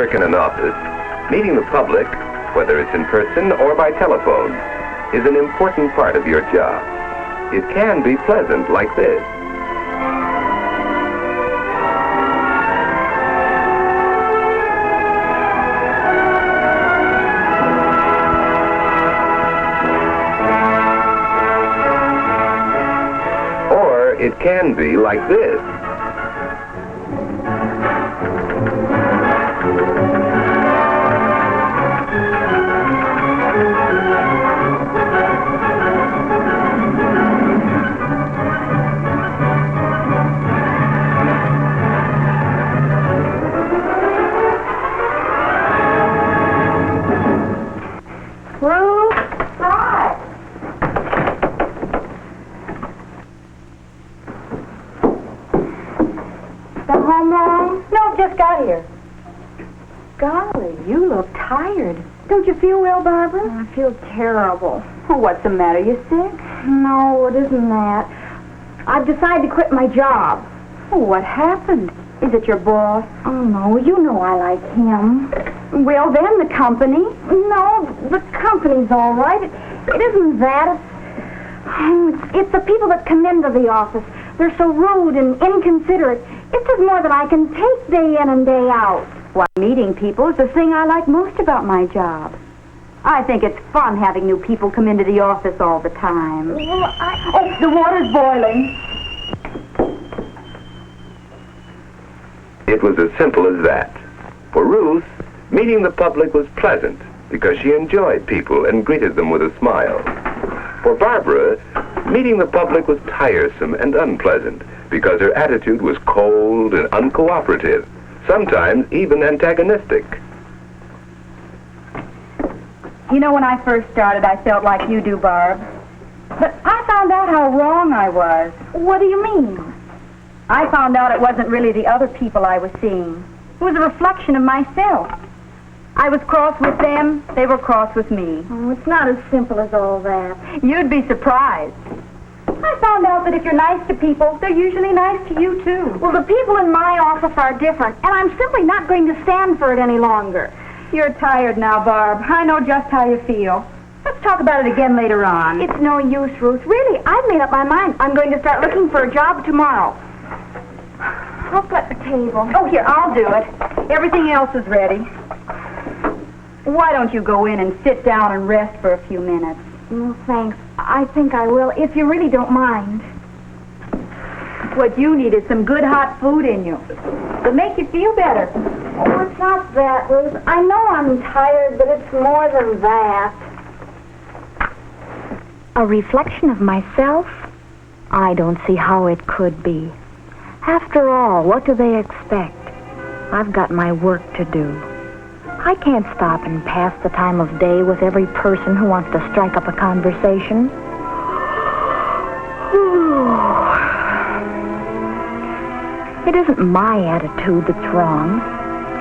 work in an office, meeting the public, whether it's in person or by telephone, is an important part of your job. It can be pleasant like this. Or it can be like this. Golly, you look tired. Don't you feel well, Barbara? I feel terrible. Oh, what's the matter? You sick? No, it isn't that. I've decided to quit my job. Oh, what happened? Is it your boss? Oh, no, you know I like him. Well, then the company. No, the company's all right. It isn't that. It's the people that come into the office. They're so rude and inconsiderate. It's just more than I can take day in and day out. Why, meeting people is the thing I like most about my job. I think it's fun having new people come into the office all the time. Well, Oh, the water's boiling. It was as simple as that. For Ruth, meeting the public was pleasant because she enjoyed people and greeted them with a smile. For Barbara, meeting the public was tiresome and unpleasant because her attitude was cold and uncooperative, sometimes even antagonistic. You know, when I first started, I felt like you do, Barb. But I found out how wrong I was. what do you mean? I found out it wasn't really the other people I was seeing. It was a reflection of myself. I was cross with them, they were cross with me. Oh, it's not as simple as all that. You'd be surprised. I found out that if you're nice to people, they're usually nice to you, too. Well, the people in my office are different, and I'm simply not going to stand for it any longer. You're tired now, Barb. I know just how you feel. Let's talk about it again later on. It's no use, Ruth. Really, I've made up my mind. I'm going to start looking for a job tomorrow. I'll put the table. Oh, here, I'll do it. Everything else is ready. Why don't you go in and sit down and rest for a few minutes? No, thanks. I think I will, if you really don't mind. What you need is some good hot food in you. It'll make you feel better. Oh, it's not that, Ruth. I know I'm tired, but it's more than that. A reflection of myself? I don't see how it could be. After all, what do they expect? I've got my work to do. I can't stop and pass the time of day with every person who wants to strike up a conversation. It isn't my attitude that's wrong.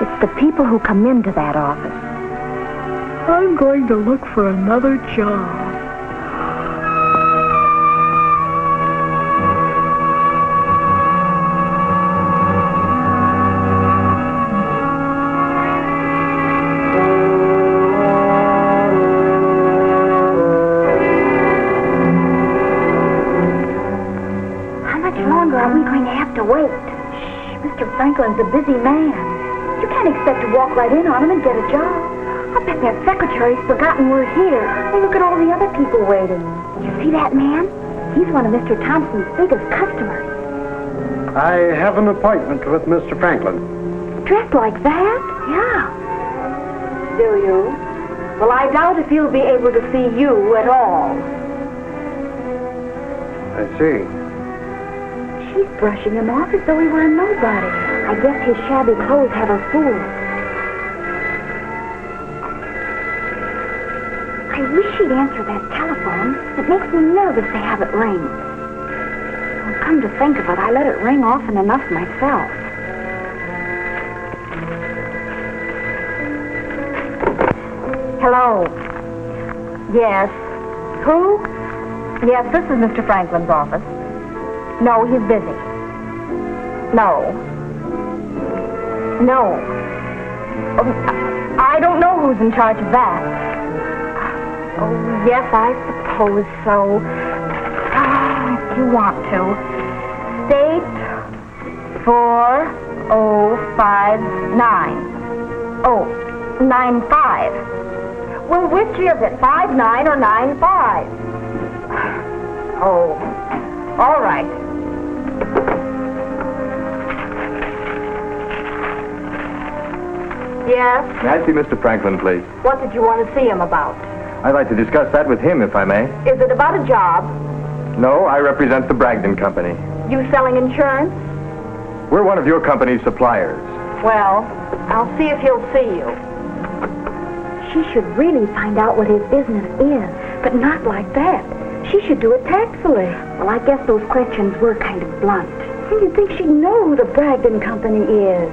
It's the people who come into that office. I'm going to look for another job. Franklin's a busy man. You can't expect to walk right in on him and get a job. I bet their secretary's forgotten we're here. Hey, look at all the other people waiting. You see that man? He's one of Mr. Thompson's biggest customers. I have an appointment with Mr. Franklin. Dressed like that? Yeah. Do you? Well, I doubt if he'll be able to see you at all. I see. She's brushing him off as though he were a nobody. I guess his shabby clothes have her fooled. I wish she'd answer that telephone. It makes me nervous to have it ring. Well, come to think of it, I let it ring often enough myself. Hello. Yes. Who? Yes, this is Mr. Franklin's office. No, he's busy. No. I don't know who's in charge of that. Oh, yes, I suppose so. If you want to. State 4059. Oh, 95. Well, which is it, 59 or 95? Oh, all right. Yes? May I see Mr. Franklin, please? What did you want to see him about? I'd like to discuss that with him, if I may. Is it about a job? No, I represent the Bragdon Company. You selling insurance? We're one of your company's suppliers. Well, I'll see if he'll see you. She should really find out what his business is, but not like that. She should do it tactfully. Well, I guess those questions were kind of blunt. You'd think she'd know who the Bragdon Company is.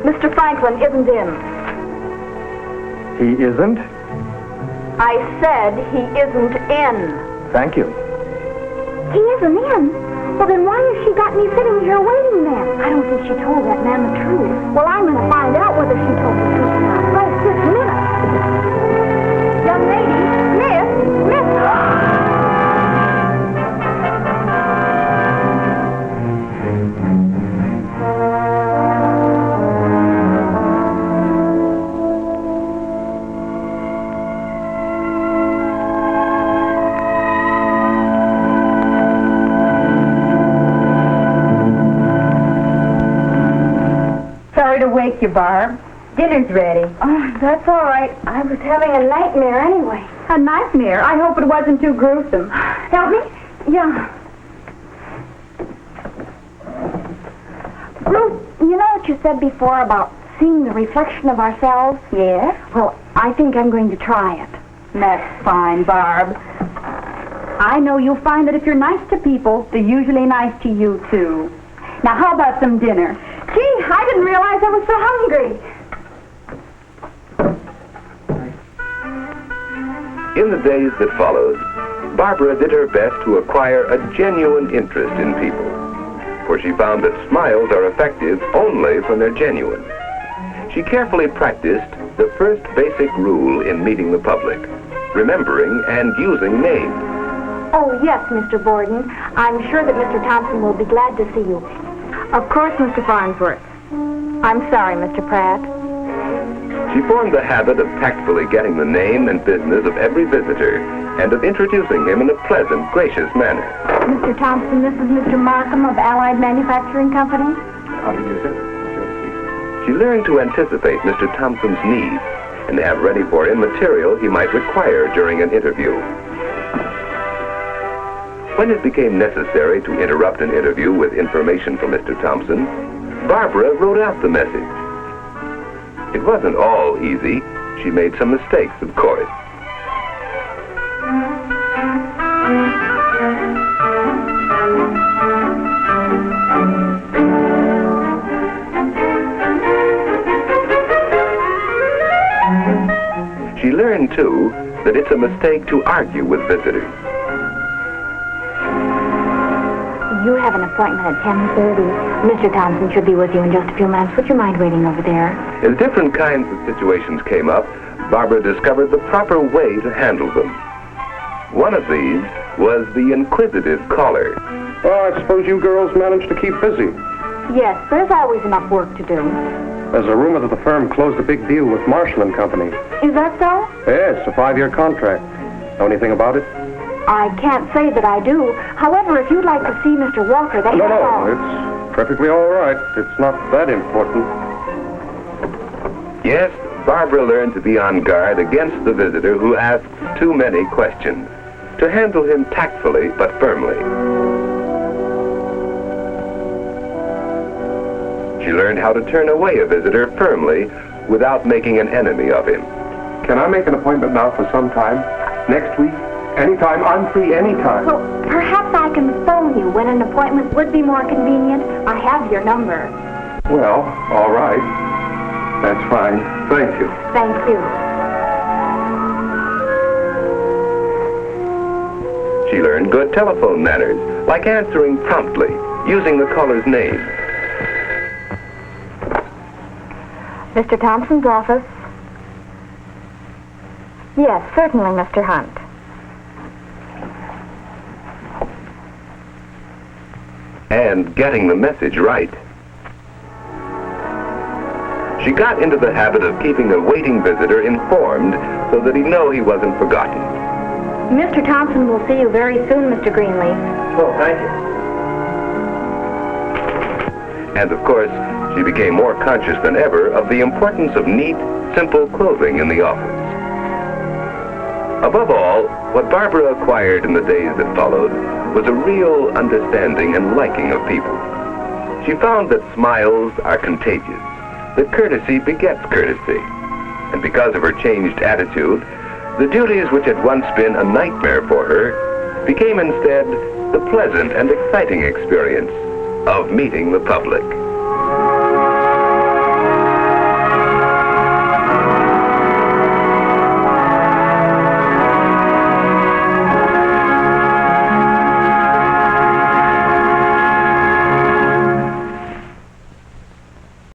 Mr. Franklin isn't in. He isn't? I said he isn't in. Thank you. He isn't in? Well, then why has she got me sitting here waiting then? I don't think she told that man the truth. Well, I'm going to find out whether she told the truth or not right this minute. Young lady, miss. Sorry to wake you, Barb. Dinner's ready. Oh, that's all right. I was having a nightmare anyway. A nightmare. I hope it wasn't too gruesome. Help me? Yeah. Ruth, you know what you said before about seeing the reflection of ourselves? Yes? Well, I think I'm going to try it. That's fine, Barb. I know you'll find that if you're nice to people, they're usually nice to you, too. Now, how about some dinner? Gee, I didn't realize I was so hungry. In the days that followed, Barbara did her best to acquire a genuine interest in people, for she found that smiles are effective only when they're genuine. She carefully practiced the first basic rule in meeting the public, remembering and using names. Oh, yes, Mr. Borden. I'm sure that Mr. Thompson will be glad to see you. Of course, Mr. Farnsworth. I'm sorry, Mr. Pratt. She formed the habit of tactfully getting the name and business of every visitor and of introducing him in a pleasant, gracious manner. Mr. Thompson, this is Mr. Markham of Allied Manufacturing Company. How do you do, sir? She learned to anticipate Mr. Thompson's needs and have ready for him material he might require during an interview. When it became necessary to interrupt an interview with information from Mr. Thompson, Barbara wrote out the message. It wasn't all easy. She made some mistakes, of course. She learned, too, that it's a mistake to argue with visitors. You have an appointment at 10:30. Mr. Thompson should be with you in just a few minutes. Would you mind waiting over there? As different kinds of situations came up, Barbara discovered the proper way to handle them. One of these was the inquisitive caller. Well, I suppose you girls managed to keep busy. Yes, there's always enough work to do. There's a rumor that the firm closed a big deal with Marshall and Company. Is that so? Yes, a 5-year contract. Know anything about it? I can't say that I do. However, if you'd like to see Mr. Walker, that's No, all. it's perfectly all right. It's not that important. Yes, Barbara learned to be on guard against the visitor who asks too many questions, to handle him tactfully but firmly. She learned how to turn away a visitor firmly without making an enemy of him. Can I make an appointment now for some time? Next week? Anytime? I'm free anytime. Well, perhaps I can phone you when an appointment would be more convenient. I have your number. Well, all right. That's fine. Thank you. Thank you. She learned good telephone manners, like answering promptly, using the caller's name. Mr. Thompson's office. Yes, certainly, Mr. Hunt. And getting the message right. She got into the habit of keeping a waiting visitor informed so that he'd know he wasn't forgotten. Mr. Thompson will see you very soon, Mr. Greenleaf. Oh, thank you. And of course, she became more conscious than ever of the importance of neat, simple clothing in the office. Above all, what Barbara acquired in the days that followed was a real understanding and liking of people. She found that smiles are contagious, that courtesy begets courtesy. And because of her changed attitude, the duties which had once been a nightmare for her became instead the pleasant and exciting experience of meeting the public.